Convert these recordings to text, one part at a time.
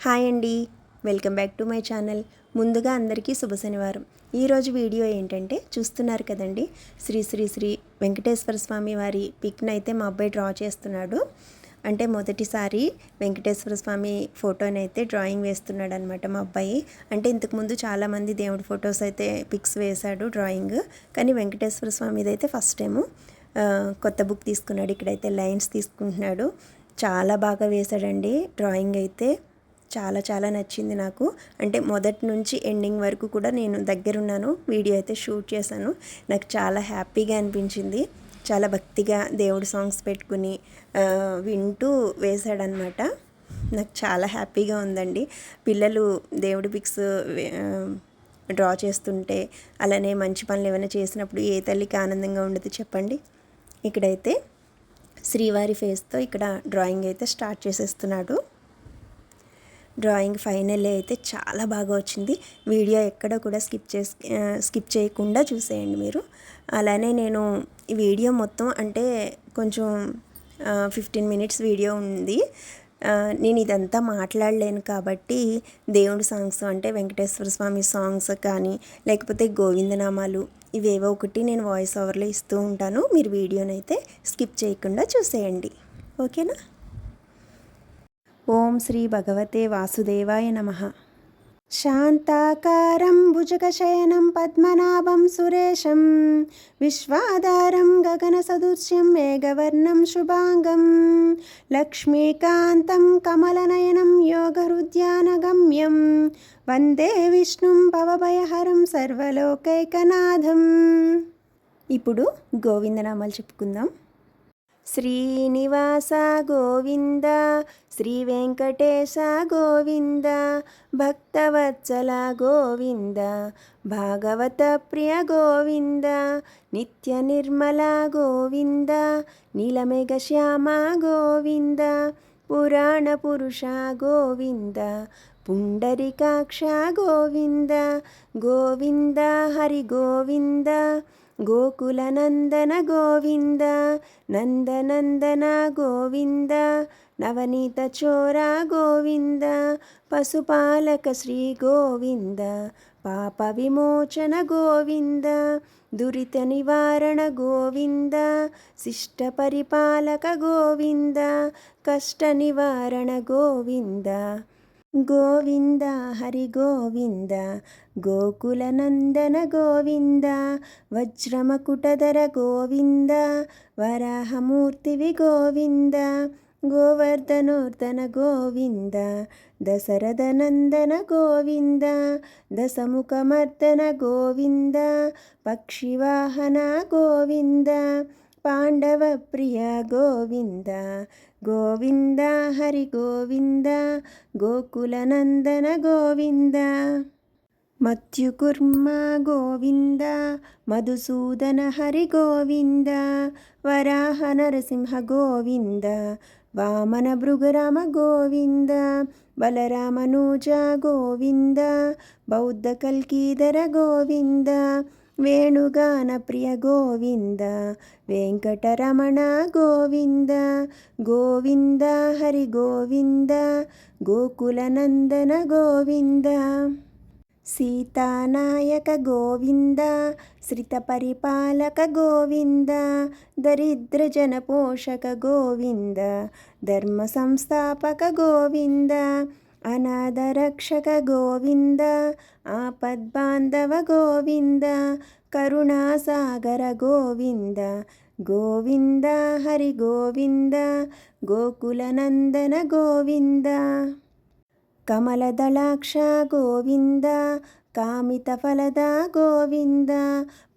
Hi అండి, welcome back to my channel. ముందుగా అందరికీ శుభ శనివారం. ఈరోజు వీడియో ఏంటంటే చూస్తున్నారు కదండి, శ్రీ శ్రీ శ్రీ వెంకటేశ్వర స్వామి వారి పిక్ని అయితే మా అబ్బాయి డ్రా చేస్తున్నాడు. అంటే మొదటిసారి వెంకటేశ్వర స్వామి ఫోటోని అయితే డ్రాయింగ్ వేస్తున్నాడు అనమాట మా అబ్బాయి. అంటే ఇంతకుముందు చాలామంది దేవుడి ఫొటోస్ అయితే పిక్స్ వేశాడు డ్రాయింగ్, కానీ వెంకటేశ్వర స్వామిది అయితే ఫస్ట్ టైము. కొత్త బుక్ తీసుకున్నాడు. ఇక్కడైతే లైన్స్ తీసుకుంటున్నాడు. చాలా బాగా వేశాడండి డ్రాయింగ్ అయితే. చాలా చాలా నచ్చింది నాకు. అంటే మొదటి నుంచి ఎండింగ్ వరకు కూడా నేను దగ్గరున్నాను, వీడియో అయితే షూట్ చేశాను. నాకు చాలా హ్యాపీగా అనిపించింది. చాలా భక్తిగా దేవుడి సాంగ్స్ పెట్టుకుని వింటూ వేశాడనమాట. నాకు చాలా హ్యాపీగా ఉందండి. పిల్లలు దేవుడి పిక్స్ డ్రా చేస్తుంటే, అలానే మంచి పనులు ఏమైనా చేసినప్పుడు ఏ తల్లికి ఆనందంగా ఉండదు చెప్పండి. ఇక్కడైతే శ్రీవారి ఫేస్తో ఇక్కడ డ్రాయింగ్ అయితే స్టార్ట్ చేసేస్తున్నాడు. డ్రాయింగ్ ఫైనల్ అయితే చాలా బాగా వచ్చింది. వీడియో ఎక్కడ కూడా స్కిప్ చేయకుండా చూసేయండి మీరు. అలానే నేను ఈ వీడియో మొత్తం అంటే కొంచెం 15 మినిట్స్ వీడియో ఉంది. నేను ఇదంతా మాట్లాడలేను కాబట్టి దేవుడి సాంగ్స్ అంటే వెంకటేశ్వర స్వామి సాంగ్స్ కానీ లేకపోతే గోవిందనామాలు ఇవేవో ఒకటి నేను వాయిస్ ఓవర్లో ఇస్తూ ఉంటాను. మీరు వీడియోనైతే స్కిప్ చేయకుండా చూసేయండి, ఓకేనా? ఓం శ్రీ భగవతే వాసుదేవాయ నమః. శాంతాకారం భుజగశయనం పద్మనాభం సురేశం విశ్వాధారం గగనసదృశ్యం మేఘవర్ణం శుభాంగం లక్ష్మీకాంతం కమలనయనం యోగహృద్యానగమ్యం వందే విష్ణుం భవభయహరం సర్వలోకైకనాథం. ఇప్పుడు గోవిందనామాలు చెప్పుకుందాం. శ్రీనివాస గోవింద, శ్రీ వెంకటేశ గోవింద, భక్తవత్సల గోవింద, భాగవత ప్రియ గోవింద, నిత్య నిర్మల గోవింద, నీలమేఘ శ్యామ గోవింద, పురాణ పురుష గోవింద, పుండరీకాక్ష గోవింద, గోవింద హరి గోవింద, గోకులనందన గోవింద, నందనందన గోవింద, నవనీత చోర గోవింద, పశుపాలక శ్రీ గోవింద, పాప విమోచన గోవింద, దురిత నివారణ గోవింద, శిష్ట పరిపాలక గోవింద, కష్ట నివారణ గోవింద, గోవింద హరి గోవింద, గోకులనందన గోవింద, వజ్రమకుటధర గోవింద, వరాహమూర్తివి గోవింద, గోవర్ధనోర్ధన గోవింద, దశరథనందన గోవింద, దశముఖమర్దన గోవింద, పక్షివాహన గోవింద, పాండవ ప్రియ గోవింద, గోవింద హరి గోవింద, గోకులనందన గోవింద, మత్యుకుర్మ గోవింద, మధుసూదన హరి గోవింద, వరాహ నరసింహ గోవింద, వామన భృగురామ గోవింద, బలరామనూజ గోవింద, బౌద్ధ కల్కీధర గోవింద, వేణుగాన ప్రియ గోవింద, వెంకటరమణ గోవింద, గోవింద హరి గోవింద, గోకులనందన గోవింద, సీతానాయక గోవింద, శ్రిత పరిపాలక గోవింద, దరిద్రజన పోషక గోవింద, ధర్మ సంస్థాపక గోవింద, అనాథ రక్షక గోవింద, ఆపద్బాంధవ గోవింద, కరుణాసాగర గోవింద, గోవింద హరి గోవింద, గోకులనందన గోవింద, కమలదళాక్ష గోవింద, కామితఫలద గోవింద,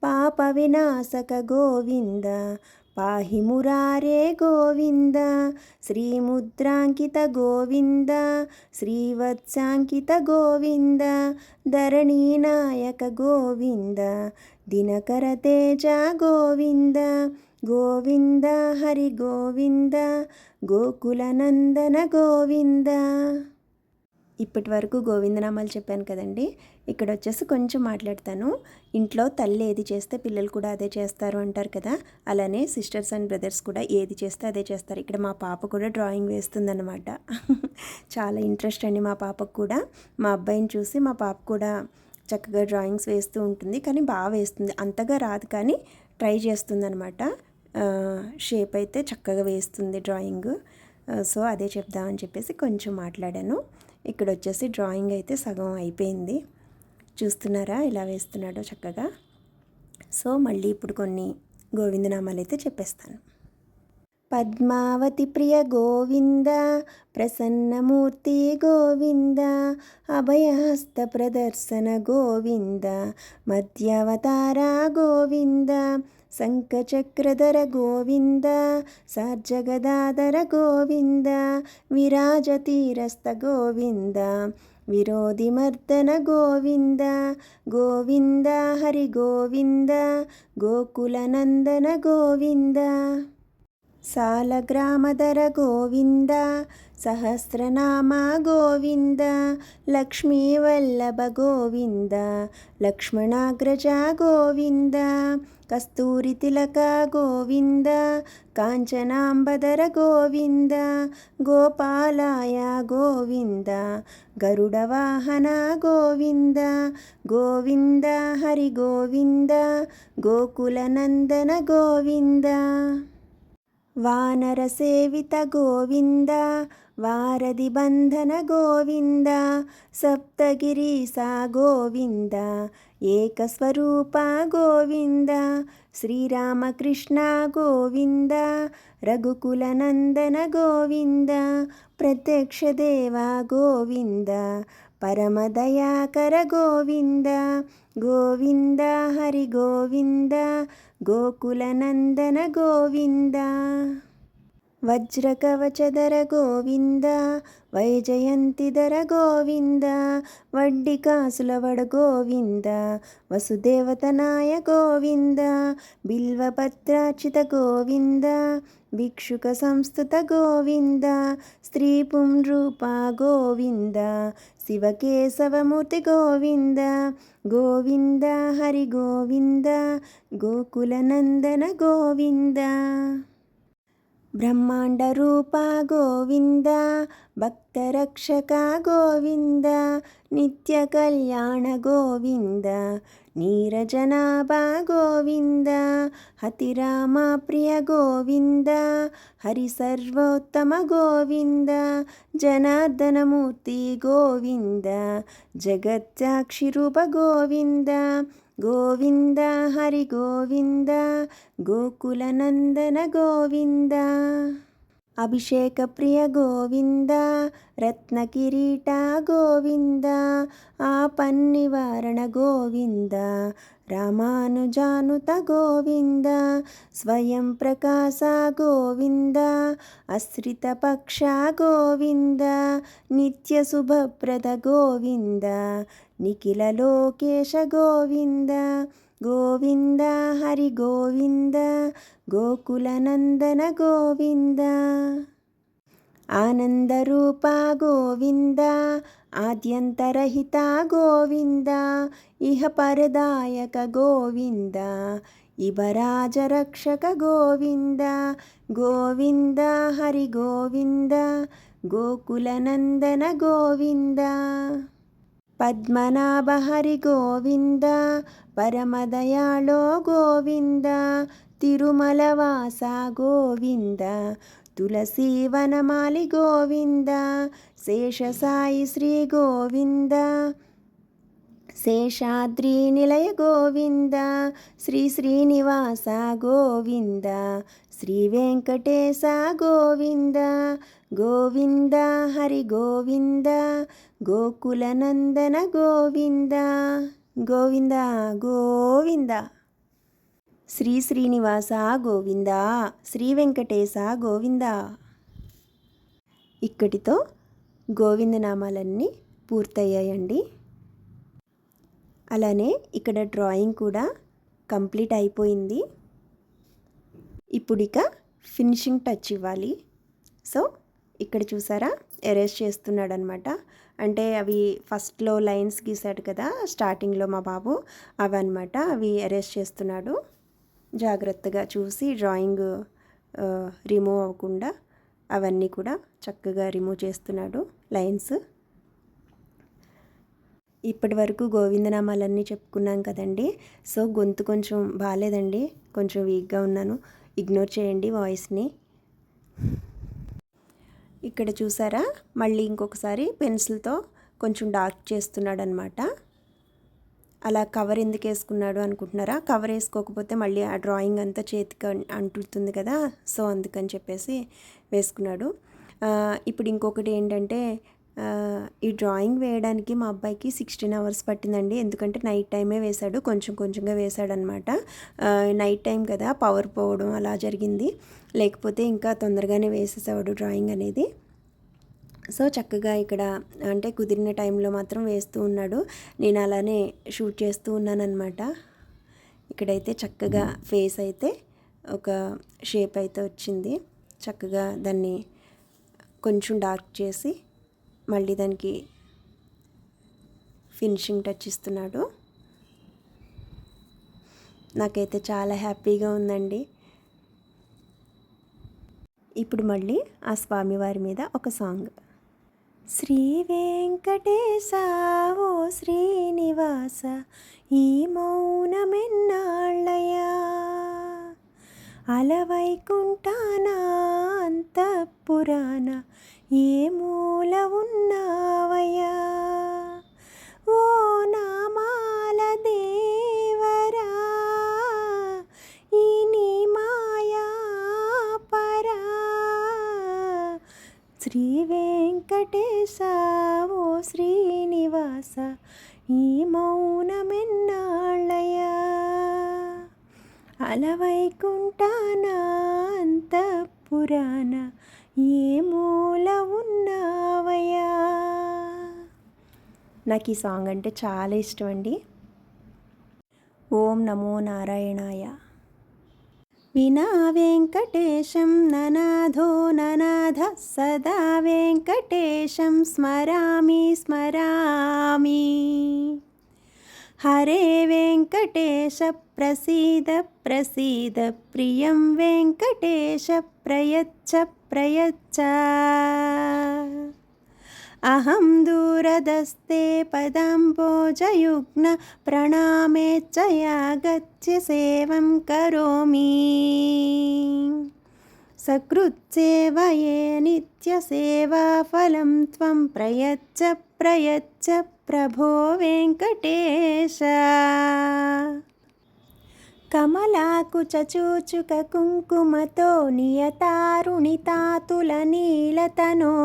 పాప వినాశక గోవింద, పాహి మురారే గోవింద, శ్రీముద్రాంకిత గోవింద, శ్రీవత్సాంకిత గోవింద, ధరణీనాయక గోవింద, దినకర తేజ గోవింద, గోవింద హరి గోవింద, గోకులనందన గోవింద. ఇప్పటి వరకు గోవిందనామాలు చెప్పాను కదండి. ఇక్కడ వచ్చేసి కొంచెం మాట్లాడతాను. ఇంట్లో తల్లి ఏది చేస్తే పిల్లలు కూడా అదే చేస్తారు అంటారు కదా, అలానే సిస్టర్స్ అండ్ బ్రదర్స్ కూడా ఏది చేస్తే అదే చేస్తారు. ఇక్కడ మా పాప కూడా డ్రాయింగ్ వేస్తుందన్నమాట. చాలా ఇంట్రెస్ట్ అండి మా పాపకు కూడా. మా అబ్బాయిని చూసి మా పాప కూడా చక్కగా డ్రాయింగ్స్ వేస్తూ ఉంటుంది. కానీ బాగా వేస్తుంది, అంతగా రాదు కానీ ట్రై చేస్తుందన్నమాట. షేప్ అయితే చక్కగా వేస్తుంది డ్రాయింగ్. సో అదే చెప్దామని చెప్పేసి కొంచెం మాట్లాడాను. ఇక్కడ వచ్చేసి డ్రాయింగ్ అయితే సగం అయిపోయింది. చూస్తున్నారా ఎలా వేస్తున్నాడో చక్కగా. సో మళ్ళీ ఇప్పుడు కొన్ని గోవిందనామాలు అయితే చెప్పేస్తాను. పద్మావతి ప్రియ గోవింద, ప్రసన్నమూర్తి గోవింద, అభయహస్త ప్రదర్శన గోవింద, మధ్యావతార గోవింద, శంఖచక్రధర గోవింద, సార్జగదాధర గోవింద, విరాజతీరస్థ గోవింద, విరోధిమర్దన గోవింద, గోవింద హరి గోవింద, గోకులనందన గోవింద, సాలగ్రామధర గోవింద, సహస్రనామ గోవింద, లక్ష్మీవల్లభ గోవింద, లక్ష్మణాగ్రజ గోవింద, కస్తూరి తిలక గోవింద, కాంచనాంబధర గోవింద, గోపాలాయ గోవింద, గరుడవాహన గోవింద, గోవింద హరి గోవింద, గోకులనందన గోవింద, వానర సేవిత గోవింద, వారధి బంధన గోవింద, సప్తగిరీస గోవింద, ఏకస్వరూప గోవింద, శ్రీరామకృష్ణ గోవింద, రఘుకులనందన గోవింద, ప్రత్యక్ష దేవ గోవింద, పరమదయాకర గోవింద, గోవింద హరి గోవింద, గోకులనందన గోవింద, వజ్రకవచధర గోవింద, వైజయంతిధర గోవింద, వడ్డికాసులవడ గోవింద, వసుదేవతనాయ గోవింద, బిల్వపత్రాచిత గోవింద, భిక్షుక సంస్థుత గోవింద, స్త్రీ పుంరూప గోవింద, శివకేశవమూర్తి గోవింద, గోవింద హరి గోవింద, గోకులనందన గోవింద, బ్రహ్మాండ రూప గోవింద, భక్తరక్షక గోవింద, నిత్య కళ్యాణ గోవింద, నీరజనాభ గోవింద, హతిరామ ప్రియ గోవింద, హరి సర్వోత్తమ గోవింద, జనార్దనమూర్తి గోవింద, జగత్సాక్షి రూప గోవింద, గోవింద హరి గోవింద, గోకులనందన గోవింద, అభిషేక ప్రియ గోవింద, రత్నకిరీట గోవింద, ఆపన్నివారణ గోవింద, రామానుజానుత గోవింద, స్వయం ప్రకాశ గోవింద, అశ్రిత పక్ష గోవింద, నిత్య శుభప్రద గోవింద, నిఖిల లోకేశ గోవింద, గోవింద హరి గోవింద, గోకులనందన గోవింద, ఆనందరూప గోవింద, ఆద్యంతరహిత గోవింద, ఇహ పరదాయక గోవింద, ఇబరాజరక్షక గోవింద, గోవింద హరి గోవింద, గోకులనందన గోవింద, పద్మనాభ హరి గోవింద, పరమదయాళో గోవింద, తిరుమలవాస గోవింద, తులసీ వనమాలి గోవింద, శేషసాయి శ్రీ గోవింద, శేషాద్రి నిలయ గోవింద, శ్రీ శ్రీనివాస గోవింద, శ్రీ వెంకటేశ గోవింద, గోవింద హరి గోవింద, గోకులనందన గోవింద, గోవింద గోవింద, శ్రీ శ్రీనివాస గోవింద, శ్రీ వెంకటేశ గోవింద. ఇక్కడితో గోవిందనామాలన్నీ పూర్తయ్యాయండి. అలానే ఇక్కడ డ్రాయింగ్ కూడా కంప్లీట్ అయిపోయింది. ఇప్పుడు ఇక ఫినిషింగ్ టచ్ ఇవ్వాలి. సో ఇక్కడ చూసారా ఎరేస్ చేస్తున్నాడు అనమాట. అంటే అవి ఫస్ట్లో లైన్స్ గీసాడు కదా స్టార్టింగ్లో మా బాబు, అవన్నమాట. అవి అరేంజ్ చేస్తున్నాడు. జాగ్రత్తగా చూసి డ్రాయింగ్ రిమూవ్ అవ్వకుండా అవన్నీ కూడా చక్కగా రిమూవ్ చేస్తున్నాడు లైన్స్. ఇప్పటి వరకు గోవిందనామాలన్నీ చెప్పుకున్నాం కదండి. సో గొంతు కొంచెం బాగాలేదండి, కొంచెం వీక్గా ఉన్నాను, ఇగ్నోర్ చేయండి వాయిస్ని. ఇక్కడ చూసారా, మళ్ళీ ఇంకొకసారి పెన్సిల్తో కొంచెం డార్క్ చేస్తున్నాడు అనమాట. అలా కవర్ ఎందుకు వేసుకున్నాడు అనుకుంటున్నారా? కవర్ వేసుకోకపోతే మళ్ళీ ఆ డ్రాయింగ్ అంతా చేతికి అంటుతుంది కదా, సో అందుకని చెప్పేసి వేసుకున్నాడు. ఇప్పుడు ఇంకొకటి ఏంటంటే, ఈ డ్రాయింగ్ వేయడానికి మా అబ్బాయికి 16 hours పట్టిందండి. ఎందుకంటే నైట్ టైమే వేశాడు, కొంచెం కొంచెంగా వేశాడనమాట. నైట్ టైం కదా, పవర్ పోవడం అలా జరిగింది, లేకపోతే ఇంకా తొందరగానే వేసేసేవాడు డ్రాయింగ్ అనేది. సో చక్కగా ఇక్కడ అంటే కుదిరిన టైంలో మాత్రం వేస్తూ ఉన్నాడు. నేను అలానే షూట్ చేస్తూ ఉన్నానన్నమాట. ఇక్కడైతే చక్కగా ఫేస్ అయితే ఒక షేప్ అయితే వచ్చింది. చక్కగా దాన్ని కొంచెం డార్క్ చేసి మళ్ళీ దానికి ఫినిషింగ్ టచ్ ఇస్తున్నాడు. నాకైతే చాలా హ్యాపీగా ఉందండి. ఇప్పుడు మళ్ళీ ఆ స్వామివారి మీద ఒక సాంగ్. శ్రీ వెంకటేశ ఓ శ్రీనివాస ఈ మౌనమెన్నాళ్ళయా, అలవైకుంఠాన అంతఃపురాన ఏ మూల ఉన్నావయ్యా, ఓ నామాల దేవరా ఈ నీ మాయా పరా, శ్రీ వెంకటేశ ఓ శ్రీనివాస ఈ మౌనమెన్నాళ్ళయా, అలవైకుంఠాన అంతఃపురాన ఏ మూల ఉన్నావయ్యా. నాకు ఈ సాంగ్ అంటే చాలా ఇష్టం అండి. ఓం నమో నారాయణాయ. వినా వెంకటేశం ననాథో ననాథ సదా వెంకటేశం స్మరామి స్మరామి, హరే వెంకటేశ ప్రసీద ప్రసీద ప్రియం వెంకటేశ ప్రయచ్చ ప్రయచ్చ, అహం దూరదస్తే పదాంబోజయుగ్న ప్రణామేచ్చయాగత్య సేవం కరోమి, సకృత్సేవయే నిత్యసేవాఫలం త్వం ప్రయచ్చ ప్రయచ్చ ప్రభో వెంకటేశ. కమలాకుచ చూచుక కుంకుమతో నియతారుణితాతుల నీలతనో,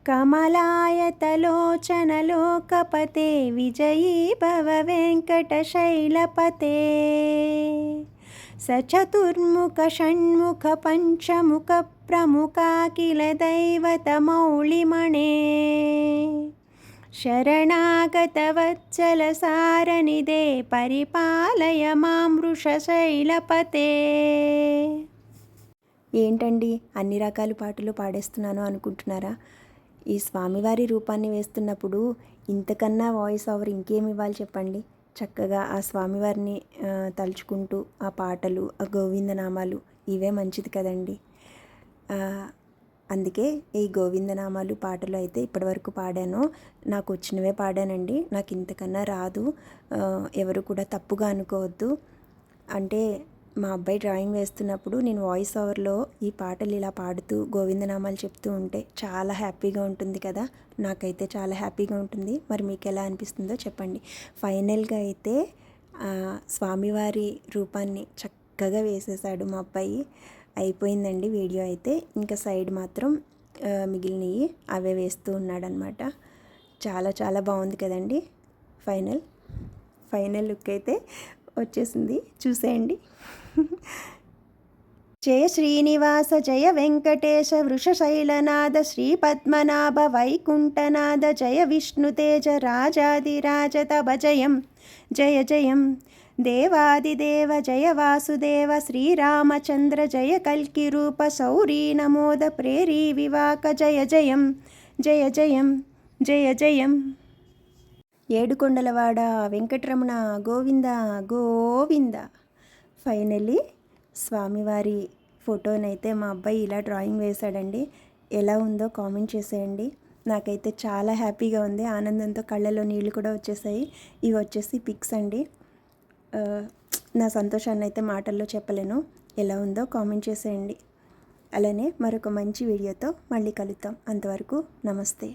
కమలాయతలోచనలోకపతే విజయీ భవ వెంకటశైలపతే, సచతుర్ముఖ షణ్ముఖ పంచముఖ ప్రముఖాఖిల దైవతమౌళిమణే, శరణాగతవత్సల సారనిదే పరిపాలయ మాం వృషశైలపతే. ఏంటండి అన్ని రకాల పాటలు పాడేస్తున్నాను అనుకుంటున్నారా? ఈ స్వామివారి రూపాన్ని వేస్తున్నప్పుడు ఇంతకన్నా వాయిస్ ఓవర్ ఇంకేమి ఇవ్వాలి చెప్పండి. చక్కగా ఆ స్వామివారిని తలుచుకుంటూ ఆ పాటలు, ఆ గోవిందనామాలు, ఇవే మంచిది కదండి. అందుకే ఈ గోవిందనామాలు పాటలు అయితే ఇప్పటివరకు పాడాను, నాకు వచ్చినవే పాడానండి. నాకు ఇంతకన్నా రాదు, ఎవరు కూడా తప్పుగా అనుకోవద్దు. అంటే మా అబ్బాయి డ్రాయింగ్ వేస్తున్నప్పుడు నేను వాయిస్ ఓవర్లో ఈ పాటలు ఇలా పాడుతూ గోవిందనామాలు చెప్తూ ఉంటే చాలా హ్యాపీగా ఉంటుంది కదా. నాకైతే చాలా హ్యాపీగా ఉంటుంది. మరి మీకు ఎలా అనిపిస్తుందో చెప్పండి. ఫైనల్గా అయితే స్వామివారి రూపాన్ని చక్కగా వేసేసాడు మా అబ్బాయి. అయిపోయిందండి వీడియో అయితే. ఇంకా సైడ్ మాత్రం మిగిలినవి అవే వేస్తూ ఉన్నాడనమాట. చాలా చాలా బాగుంది కదండి. ఫైనల్ లుక్ అయితే వచ్చేసింది, చూసేయండి. జయ శ్రీనివాస జయ వెంకటేశ వృషశైలనాథ శ్రీ పద్మనాభ వైకుంఠనాథ జయ విష్ణుతేజ రాజాదిరాజ తవ జయం జయ జయం, దేవాదిదేవ జయ వాసుదేవ శ్రీరామచంద్ర జయ కల్కి రూప శౌరీ నమోద ప్రేరీ వివాక జయ జయం జయ జయం జయ జయం. ఏడుకొండలవాడ వెంకటరమణ గోవింద గోవింద. ఫైనల్లీ స్వామివారి ఫోటోనైతే మా అబ్బాయి ఇలా డ్రాయింగ్ వేశాడండి. ఎలా ఉందో కామెంట్ చేసేయండి. నాకైతే చాలా హ్యాపీగా ఉంది, ఆనందంతో కళ్ళలో నీళ్ళు కూడా వచ్చేసాయి. ఇవి వచ్చేసి పిక్స్ అండి. నా సంతోషాన్ని అయితే మాటల్లో చెప్పలేను. ఎలా ఉందో కామెంట్ చేసేయండి. అలానే మరొక మంచి వీడియోతో మళ్ళీ కలుద్దాం. అంతవరకు నమస్తే.